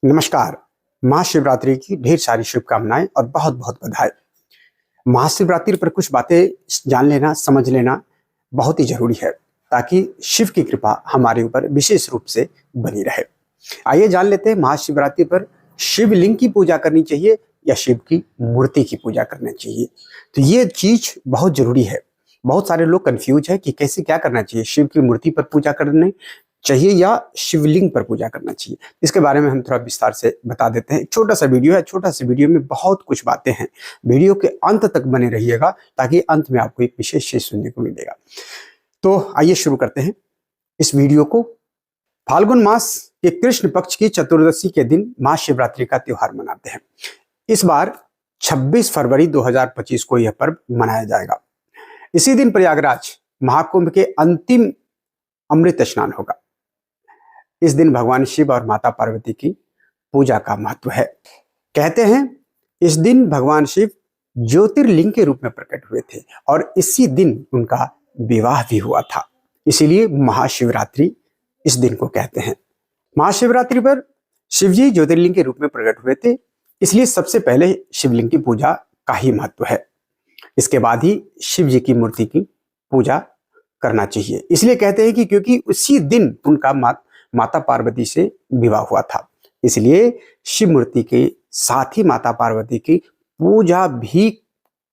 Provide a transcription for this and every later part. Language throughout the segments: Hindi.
नमस्कार। महाशिवरात्रि की ढेर सारी शुभकामनाएं और बहुत बहुत बधाई। महाशिवरात्रि पर कुछ बातें जान लेना, समझ लेना बहुत ही जरूरी है ताकि शिव की कृपा हमारे ऊपर विशेष रूप से बनी रहे। आइए जान लेते हैं, महाशिवरात्रि पर शिवलिंग की पूजा करनी चाहिए या शिव की मूर्ति की पूजा करनी चाहिए। तो ये चीज बहुत जरूरी है। बहुत सारे लोग कंफ्यूज है कि कैसे क्या करना चाहिए, शिव की मूर्ति पर पूजा करने चाहिए या शिवलिंग पर पूजा करना चाहिए। इसके बारे में हम थोड़ा विस्तार से बता देते हैं। एक छोटा सा वीडियो है, छोटा सा वीडियो में बहुत कुछ बातें हैं। वीडियो के अंत तक बने रहिएगा ताकि अंत में आपको एक विशेष चीज सुनने को मिलेगा। तो आइए शुरू करते हैं इस वीडियो को। फाल्गुन मास के कृष्ण पक्ष की चतुर्दशी के दिन महाशिवरात्रि का त्योहार मनाते हैं। इस बार 26 फरवरी 2025 को यह पर्व मनाया जाएगा। इसी दिन प्रयागराज महाकुंभ के अंतिम अमृत स्नान होगा। इस दिन भगवान शिव और माता पार्वती की पूजा का महत्व है। कहते हैं इस दिन भगवान शिव ज्योतिर्लिंग के रूप में प्रकट हुए थे और इसी दिन उनका विवाह भी हुआ था। इसीलिए महाशिवरात्रि इस दिन को कहते हैं। महाशिवरात्रि पर शिवजी ज्योतिर्लिंग के रूप में प्रकट हुए थे, इसलिए सबसे पहले शिवलिंग की पूजा का ही महत्व है। इसके बाद ही शिव जी की मूर्ति की पूजा करना चाहिए। इसलिए कहते हैं कि क्योंकि उसी दिन उनका माता पार्वती से विवाह हुआ था, इसलिए शिव मूर्ति के साथ ही माता पार्वती की पूजा भी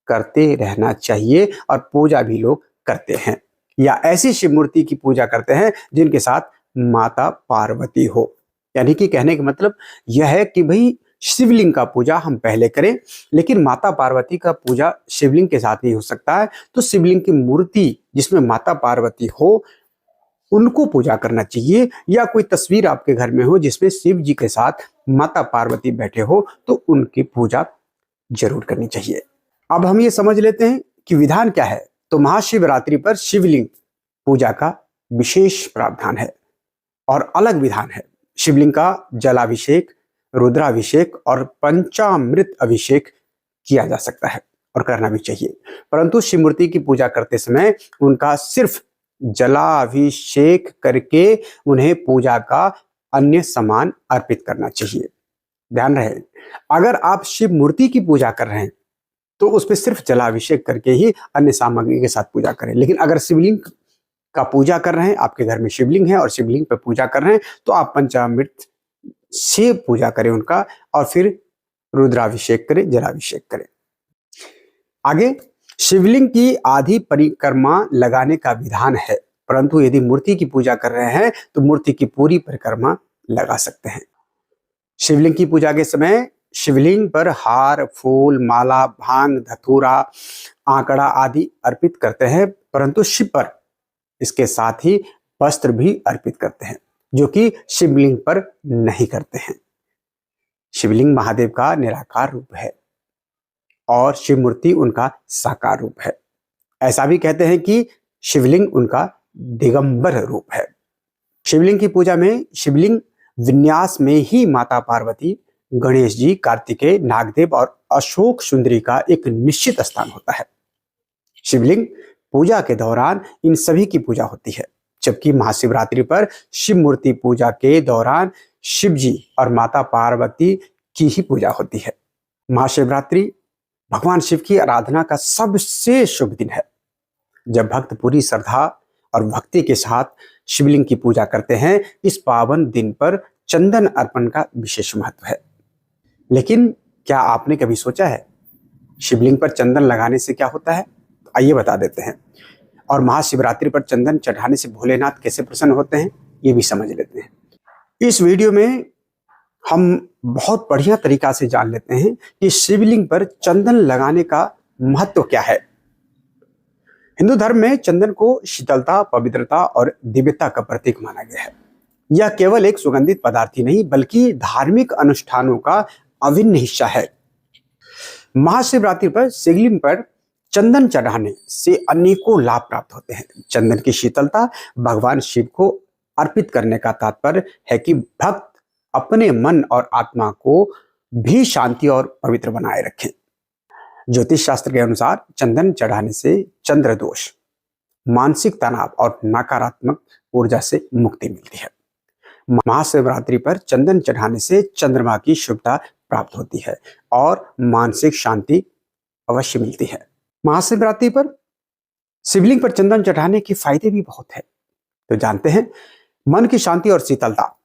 करते रहना चाहिए और पूजा भी लोग करते हैं या ऐसी शिव मूर्ति की पूजा करते हैं जिनके साथ माता पार्वती हो। यानी कि कहने का मतलब यह है कि भाई शिवलिंग का पूजा हम पहले करें, लेकिन माता पार्वती का पूजा शिवलिंग के साथ नहीं हो सकता है, तो शिवलिंग की मूर्ति जिसमें माता पार्वती हो उनको पूजा करना चाहिए। या कोई तस्वीर आपके घर में हो जिसमें शिव जी के साथ माता पार्वती बैठे हो तो उनकी पूजा जरूर करनी चाहिए। अब हम ये समझ लेते हैं कि विधान क्या है। तो महाशिवरात्रि पर शिवलिंग पूजा का विशेष प्रावधान है और अलग विधान है। शिवलिंग का जलाभिषेक, रुद्राभिषेक और पंचामृत अभिषेक किया जा सकता है और करना भी चाहिए, परंतु शिव मूर्ति की पूजा करते समय उनका सिर्फ जलाभिषेक करके उन्हें पूजा का अन्य सामान अर्पित करना चाहिए। ध्यान रहे, अगर आप शिव मूर्ति की पूजा कर रहे हैं तो उस पर सिर्फ जलाभिषेक करके ही अन्य सामग्री के साथ पूजा करें। लेकिन अगर शिवलिंग का पूजा कर रहे हैं, आपके घर में शिवलिंग है और शिवलिंग पर पूजा कर रहे हैं, तो आप पंचामृत से पूजा करें उनका और फिर रुद्राभिषेक करें, जलाभिषेक करें। आगे शिवलिंग की आधी परिक्रमा लगाने का विधान है, परंतु यदि मूर्ति की पूजा कर रहे हैं तो मूर्ति की पूरी परिक्रमा लगा सकते हैं। शिवलिंग की पूजा के समय शिवलिंग पर हार, फूल, माला, भांग, धतूरा, आंकड़ा आदि अर्पित करते हैं, परंतु शिव पर इसके साथ ही वस्त्र भी अर्पित करते हैं, जो कि शिवलिंग पर नहीं करते हैं। शिवलिंग महादेव का निराकार रूप है और शिव मूर्ति उनका साकार रूप है। ऐसा भी कहते हैं कि शिवलिंग उनका दिगंबर रूप है। शिवलिंग की पूजा में शिवलिंग विन्यास में ही माता पार्वती, गणेश जी, कार्तिकेय, नागदेव और अशोक सुंदरी का एक निश्चित स्थान होता है। शिवलिंग पूजा के दौरान इन सभी की पूजा होती है, जबकि महाशिवरात्रि पर शिव मूर्ति पूजा के दौरान शिव जी और माता पार्वती की ही पूजा होती है। महाशिवरात्रि भगवान शिव की आराधना का सबसे शुभ दिन है। जब भक्त पूरी श्रद्धा और भक्ति के साथ शिवलिंग की पूजा करते हैं, इस पावन दिन पर चंदन अर्पण का विशेष महत्व है। लेकिन क्या आपने कभी सोचा है शिवलिंग पर चंदन लगाने से क्या होता है? तो आइए बता देते हैं। और महाशिवरात्रि पर चंदन चढ़ाने से भोलेनाथ कैसे प्रसन्न होते हैं, ये भी समझ लेते हैं। इस वीडियो में हम बहुत बढ़िया तरीका से जान लेते हैं कि शिवलिंग पर चंदन लगाने का महत्व क्या है। हिंदू धर्म में चंदन को शीतलता, पवित्रता और दिव्यता का प्रतीक माना गया है। यह केवल एक सुगंधित पदार्थ ही नहीं बल्कि धार्मिक अनुष्ठानों का अभिन्न हिस्सा है। महाशिवरात्रि पर शिवलिंग पर चंदन चढ़ाने से अनेकों लाभ प्राप्त होते हैं। चंदन की शीतलता भगवान शिव को अर्पित करने का तात्पर्य है कि भक्त अपने मन और आत्मा को भी शांति और पवित्र बनाए रखें। ज्योतिष शास्त्र के अनुसार चंदन चढ़ाने से चंद्र दोष, मानसिक तनाव और नकारात्मक ऊर्जा से मुक्ति मिलती है। महाशिवरात्रि पर चंदन चढ़ाने से चंद्रमा की शुभता प्राप्त होती है और मानसिक शांति अवश्य मिलती है। महाशिवरात्रि पर शिवलिंग पर चंदन चढ़ाने के फायदे भी बहुत है, तो जानते हैं। मन की शांति और शीतलता।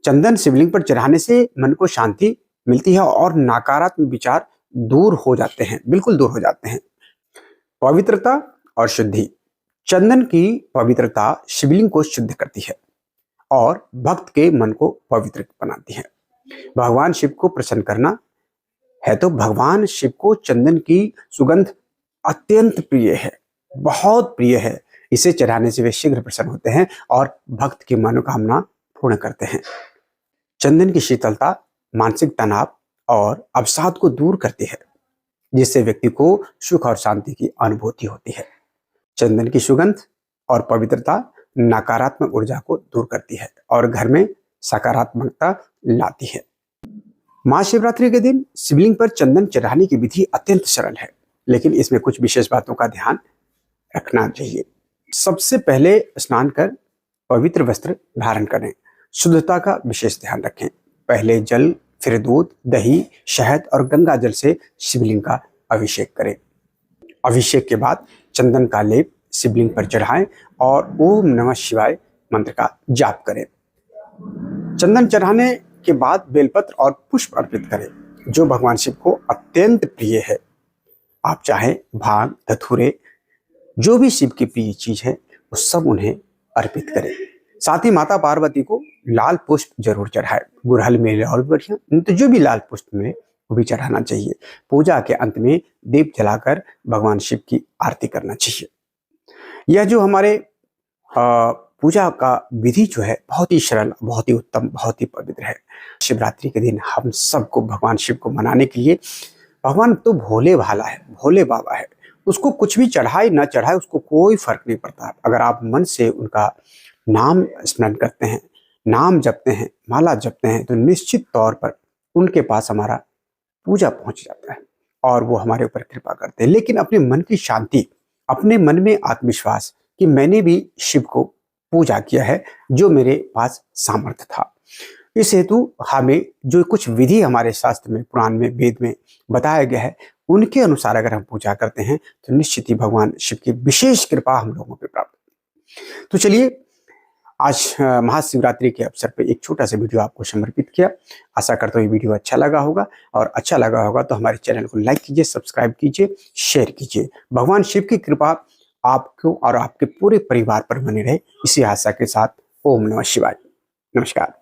चंदन शिवलिंग पर चढ़ाने से मन को शांति मिलती है और नकारात्मक विचार दूर हो जाते हैं, बिल्कुल दूर हो जाते हैं। पवित्रता और शुद्धि। चंदन की पवित्रता शिवलिंग को शुद्ध करती है और भक्त के मन को पवित्र बनाती है। भगवान शिव को प्रसन्न करना है तो भगवान शिव को चंदन की सुगंध अत्यंत प्रिय है, बहुत प्रिय है। इसे चढ़ाने से वे शीघ्र प्रसन्न होते हैं और भक्त की मनोकामना पूर्ण करते हैं। चंदन की शीतलता मानसिक तनाव और अवसाद को दूर करती है, जिससे व्यक्ति को सुख और शांति की अनुभूति होती है। चंदन की सुगंध और पवित्रता नकारात्मक ऊर्जा को दूर करती है और घर में सकारात्मकता लाती है। महाशिवरात्रि के दिन शिवलिंग पर चंदन चढ़ाने की विधि अत्यंत सरल है, लेकिन इसमें कुछ विशेष बातों का ध्यान रखना चाहिए। सबसे पहले स्नान कर पवित्र वस्त्र धारण करें। शुद्धता का विशेष ध्यान रखें। पहले जल, फिर दूध, दही, शहद और गंगा जल से शिवलिंग का अभिषेक करें। अभिषेक के बाद चंदन का लेप शिवलिंग पर चढ़ाएं और ओम नमः शिवाय मंत्र का जाप करें। चंदन चढ़ाने के बाद बेलपत्र और पुष्प अर्पित करें, जो भगवान शिव को अत्यंत प्रिय है। आप चाहे भांग, धतूरे, जो भी शिव की प्रिय चीज है वो सब उन्हें अर्पित करें। साथ ही माता पार्वती को लाल पुष्प जरूर चढ़ाए। गुड़हल में और बढ़िया, तो जो भी लाल पुष्प में वो भी चढ़ाना चाहिए। पूजा के अंत में दीप जलाकर भगवान शिव की आरती करना चाहिए। यह जो हमारे पूजा का विधि जो है बहुत ही सरल, बहुत ही उत्तम, बहुत ही पवित्र है। शिवरात्रि के दिन हम सबको भगवान शिव को मनाने के लिए, भगवान तो भोले भाला है, भोले बाबा है, उसको कुछ भी चढ़ाए ना चढ़ाए उसको कोई फर्क नहीं पड़ता। अगर आप मन से उनका नाम स्मरण करते हैं, नाम जपते हैं, माला जपते हैं, तो निश्चित तौर पर उनके पास हमारा पूजा पहुंच जाता है और वो हमारे ऊपर कृपा करते हैं। लेकिन अपने मन की शांति, अपने मन में आत्मविश्वास कि मैंने भी शिव को पूजा किया है, जो मेरे पास सामर्थ्य था। इस हेतु हमें जो कुछ विधि हमारे शास्त्र में, पुराण में, वेद में बताया गया है, उनके अनुसार अगर हम पूजा करते हैं तो निश्चित ही भगवान शिव की विशेष कृपा हम लोगों पर प्राप्त होगी। तो चलिए, आज महाशिवरात्रि के अवसर पे एक छोटा सा वीडियो आपको समर्पित किया। आशा करता हूँ ये वीडियो अच्छा लगा होगा, और अच्छा लगा होगा तो हमारे चैनल को लाइक कीजिए, सब्सक्राइब कीजिए, शेयर कीजिए। भगवान शिव की कृपा आपको और आपके पूरे परिवार पर बनी रहे, इसी आशा के साथ ओम नमः शिवाय। नमस्कार।